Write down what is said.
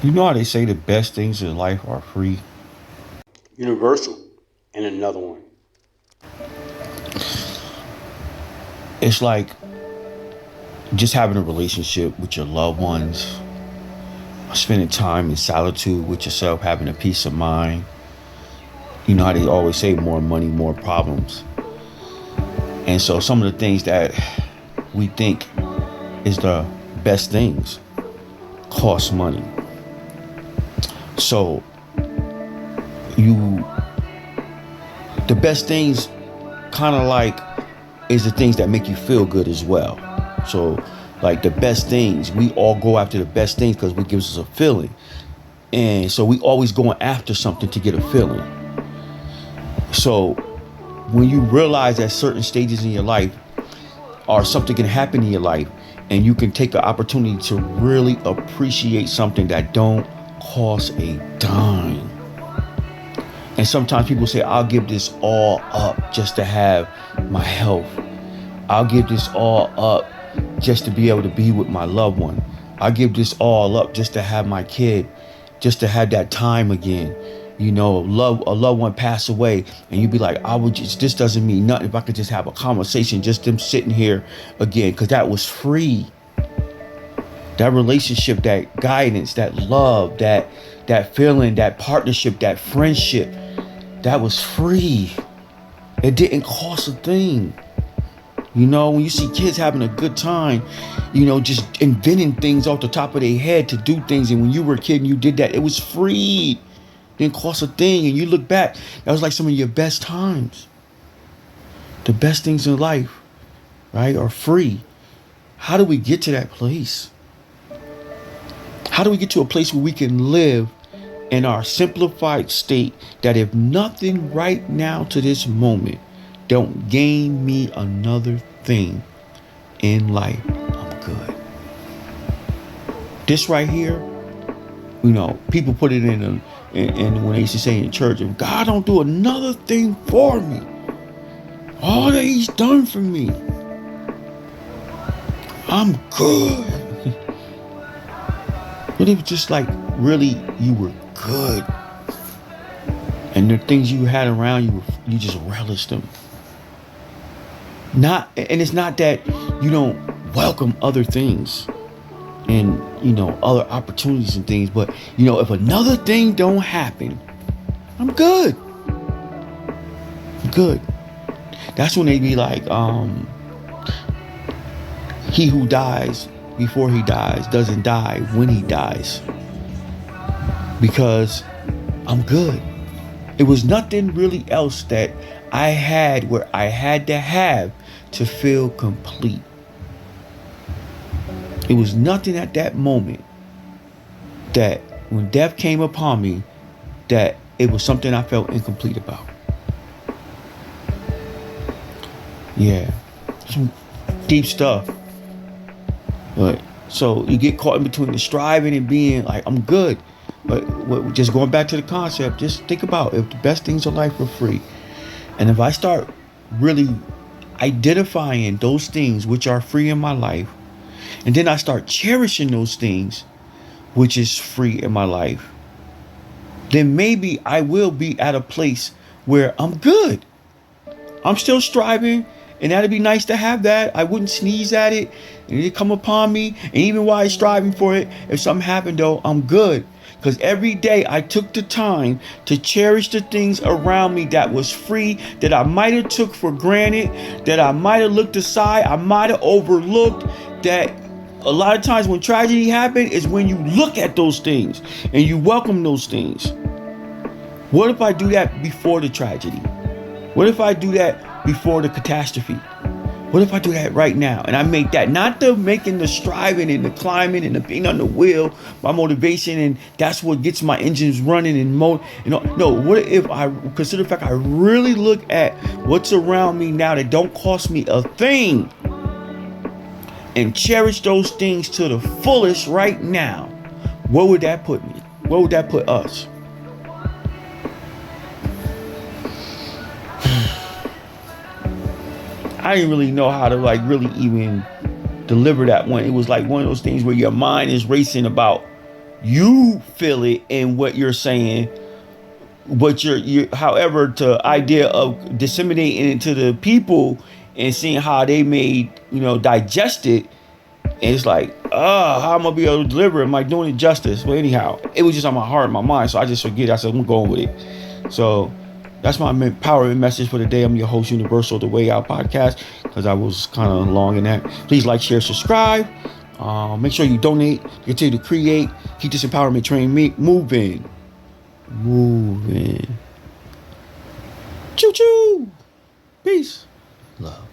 You know how they say the best things in life are free? Universal, and another one. It's like just having a relationship with your loved ones, spending time in solitude with yourself, having a peace of mind. You know how they always say more money, more problems. And so some of the things that we think is the best things cost money. So you the best things kind of like is the things that make you feel good as well. So like the best things, we all go after the best things because it gives us a feeling. And so we always going after something to get a feeling. So when you realize at certain stages in your life or something can happen in your life and you can take an opportunity to really appreciate something that don't cost a dime. And sometimes people say, I'll give this all up just to have my health. I'll give this all up just to be able to be with my loved one. I'll give this all up just to have my kid, just to have that time again. You know, a loved one pass away, and you'd be like, I would just, this doesn't mean nothing if I could just have a conversation, just them sitting here again, because that was free. That relationship, that guidance, that love, that feeling, that partnership, that friendship, that was free. It didn't cost a thing. You know, when you see kids having a good time, you know, just inventing things off the top of their head to do things. And when you were a kid and you did that, it was free. It didn't cost a thing. And you look back, that was like some of your best times. The best things in life, right, are free. How do we get to that place? How do we get to a place where we can live in our simplified state that if nothing right now to this moment don't gain me another thing in life, I'm good. This right here, you know, people put it in when they used to say in church, if God don't do another thing for me, all that he's done for me, I'm good. But it was just like really you were good. And the things you had around you, you just relished them. Not, and it's not that you don't welcome other things and you know other opportunities and things, but you know if another thing don't happen, I'm good. I'm good. That's when they be like, he who dies before he dies doesn't die when he dies because I'm good. It was nothing really else that I had where I had to have to feel complete. It was nothing at that moment that when death came upon me that it was something I felt incomplete about. Yeah. Some deep stuff. But so you get caught in between the striving and being like, I'm good. But just going back to the concept, just think about if the best things in life were free. And if I start really identifying those things which are free in my life, and then I start cherishing those things which is free in my life, then maybe I will be at a place where I'm good. I'm still striving, and that'd be nice to have that. I wouldn't sneeze at it, and it come upon me. And even while I'm striving for it, if something happened though, I'm good. Because every day I took the time to cherish the things around me that was free, that I might have took for granted, that I might have looked aside, I might have overlooked. That a lot of times when tragedy happens is when you look at those things and you welcome those things. What if I do that before the tragedy? What if I do that before the catastrophe? What if I do that right now? And I make that, not the making the striving and the climbing and the being on the wheel, my motivation, and that's what gets my engines running and no, what if I consider the fact I really look at what's around me now that don't cost me a thing and cherish those things to the fullest right now? Where would that put me? Where would that put us? I didn't really know how to like really even deliver that one. It was like one of those things where your mind is racing about you feel it in what you're saying, but you're however the idea of disseminating it to the people and seeing how they may digest it. And it's like, how am I gonna be able to deliver it? Am I doing it justice? Well, anyhow, it was just on my heart and my mind, so I just forget. I said, I'm going with it. So that's my empowerment message for the day. I'm your host, Universal, The Way Out podcast, because I was kind of long in that. Please like, share, subscribe. Make sure you donate, continue to create, keep this empowerment train moving. Choo choo. Peace. Love.